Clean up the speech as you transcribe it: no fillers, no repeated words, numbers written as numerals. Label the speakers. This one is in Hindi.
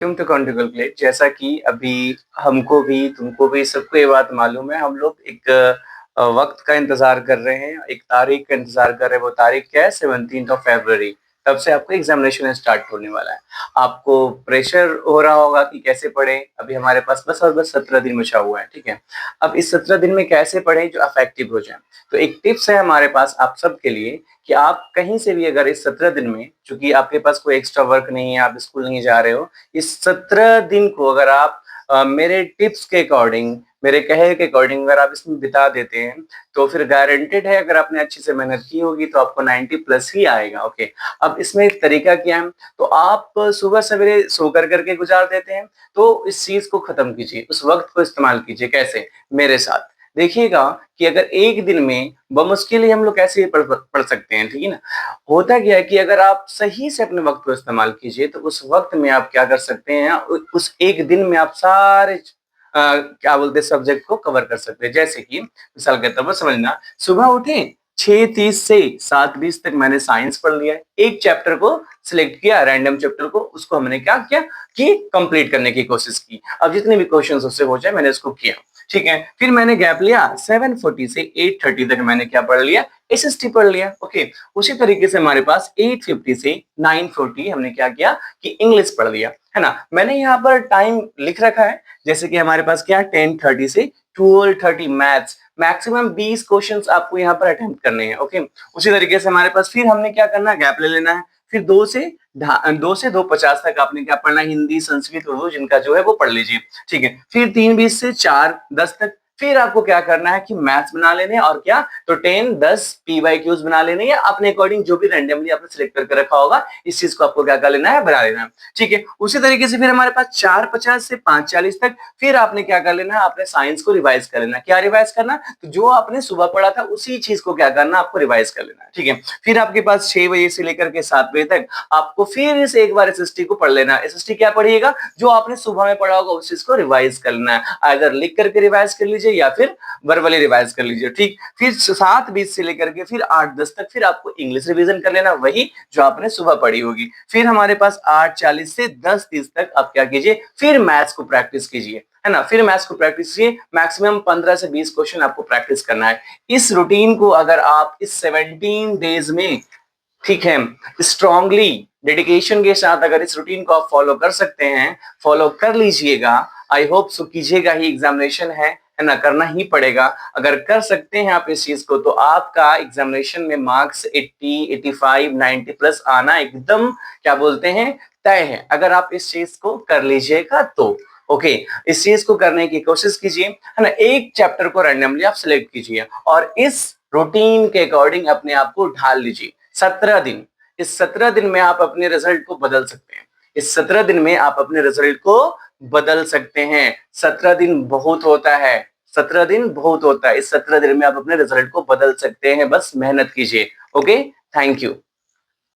Speaker 1: टू कॉन्टिकल जैसा कि अभी हमको भी तुमको भी सबको ये बात मालूम है। हम लोग एक वक्त का इंतजार कर रहे हैं, एक तारीख का इंतजार कर रहे हैं। वो तारीख क्या है? 17 फरवरी। तब से आपको एग्जामिनेशन स्टार्ट होने वाला है। आपको प्रेशर हो रहा होगा कि कैसे पढ़े। अभी हमारे पास बस और बस 17 दिन बचा हुआ है, ठीक है। अब इस 17 दिन में कैसे पढ़े जो अफेक्टिव हो जाए। तो एक टिप्स है हमारे पास आप सबके लिए कि आप कहीं से भी अगर इस 17 दिन में, चूंकि आपके पास कोई एक्स्ट्रा वर्क नहीं है, आप स्कूल नहीं जा रहे हो, इस 17 दिन को अगर आप मेरे टिप्स के अकॉर्डिंग, मेरे कहे के अकॉर्डिंग अगर आप इसमें बिता देते हैं तो फिर गारंटेड है, अगर आपने अच्छी से मेहनत की होगी तो आपको 90+ ही आएगा। ओके। अब इसमें एक तरीका क्या है, तो आप सुबह सवेरे सो करके गुजार देते हैं, तो इस चीज को खत्म कीजिए, उस वक्त को इस्तेमाल कीजिए। कैसे? मेरे साथ देखिएगा कि अगर एक दिन में बमुश्किल ही हम लोग कैसे पढ़ सकते हैं, ठीक है ना। होता क्या है कि अगर आप सही से अपने वक्त को इस्तेमाल कीजिए तो उस वक्त में आप क्या कर सकते हैं, उस एक दिन में आप सारे क्या बोलते हैं सब्जेक्ट को कवर कर सकते हैं। जैसे कि मिसाल के तौर पर समझना, सुबह उठे 6:30 से 7:20 तक मैंने साइंस पढ़ लिया है। एक चैप्टर को सिलेक्ट किया, रैंडम चैप्टर को, उसको हमने क्या किया कि कंप्लीट करने की कोशिश की। अब जितने भी क्वेश्चंस उससे हो जाए मैंने उसको किया, ठीक है। फिर मैंने गैप लिया, 7:40 से 8:30 तक मैंने क्या पढ़ लिया? एसएसटी पढ़ लिया। ओके। उसी तरीके से हमारे पास 8:50 से 9:40 हमने क्या किया कि इंग्लिश पढ़ लिया, है ना। मैंने यहाँ पर टाइम लिख रखा है, जैसे कि हमारे पास क्या 10:30 से 12:30 मैथ्स, मैक्सिमम 20 क्वेश्चंस आपको यहाँ पर अटेम्प्ट करने हैं। ओके। उसी तरीके से हमारे पास फिर हमने क्या करना है, गैप ले लेना है। फिर 2 से 2:50 तक आपने क्या पढ़ना है, हिंदी, संस्कृत, उर्दू जिनका जो है वो पढ़ लीजिए, ठीक है। फिर 3:20 से 4:10 तक फिर आपको क्या करना है कि मैथ्स बना लेने, और क्या तो 10-10 PYQs बना लेने, या अपने अकॉर्डिंग जो भी रैंडमली आपने सिलेक्ट करके रखा होगा, इस चीज को आपको क्या कर लेना है, बना लेना है, ठीक है। उसी तरीके से फिर हमारे पास 4:50 से 5:40 तक फिर आपने क्या कर लेना है, आपने साइंस को रिवाइज कर लेना। क्या रिवाइज करना? तो जो आपने सुबह पढ़ा था उसी चीज को क्या करना, आपको रिवाइज कर लेना है, ठीक है। फिर आपके पास 6 बजे से लेकर के 7 बजे तक आपको फिर से एक बार एसएसटी को पढ़ लेना है। एसएसटी क्या पढ़िएगा? जो आपने सुबह में पढ़ा होगा उस चीज को रिवाइज कर लेना है। अगर लिख करके रिवाइज कर लीजिए या फिर वर्बली रिवाइज कर लीजिए, ठीक। फिर 7:20 से लेकर के फिर 8:10 तक फिर आपको इंग्लिश रिवीजन कर लेना, वही जो आपने सुबह पढ़ी होगी। फिर हमारे पास 8:40 से 10:30 तक आप क्या कीजिए, फिर मैथ्स को प्रैक्टिस कीजिए, है ना। फिर मैथ्स को प्रैक्टिस कीजिए, मैक्सिमम 15 से 20 क्वेश्चन आपको प्रैक्टिस करना है। इस रूटीन को अगर आप इस 17 डेज में, ठीक है, स्ट्रांगली डेडिकेशन के साथ अगर इस रूटीन को आप फॉलो कर सकते हैं, फॉलो कर लीजिएगा, आई होप सो कीजिएगा ही, एग्जामिनेशन है ना, करना ही पड़ेगा। अगर कर सकते हैं आप इस चीज को तो आपका एग्जामिनेशन में मार्क्स 80, 85, 90+ आना एकदम क्या बोलते हैं तय है, अगर आप इस चीज को कर लीजिएगा तो। ओके। इस चीज को करने की कोशिश कीजिए, है ना। एक चैप्टर को रैंडमली आप सिलेक्ट कीजिए और इस रूटीन के अकॉर्डिंग अपने आप को ढाल लीजिए। 17 दिन, इस 17 दिन में आप अपने रिजल्ट को बदल सकते हैं। इस 17 दिन में आप अपने रिजल्ट को बदल सकते हैं। 17 दिन बहुत होता है, 17 दिन बहुत होता है। इस 17 दिन में आप अपने रिजल्ट को बदल सकते हैं, बस मेहनत कीजिए। ओके। Thank you.